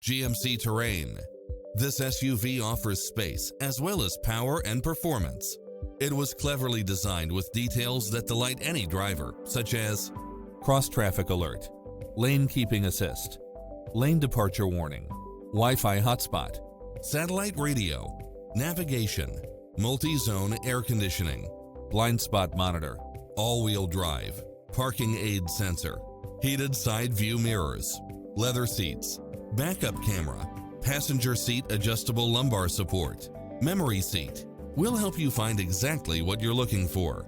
GMC Terrain. This SUV offers space as well as power and performance. It was cleverly designed with details that delight any driver, such as cross-traffic alert, lane keeping assist, lane departure warning, Wi-Fi hotspot, satellite radio, navigation, multi-zone air conditioning, blind spot monitor, all-wheel drive, parking aid sensor, heated side view mirrors, leather seats, backup camera, passenger seat adjustable lumbar support, memory seat. We'll help you find exactly what you're looking for.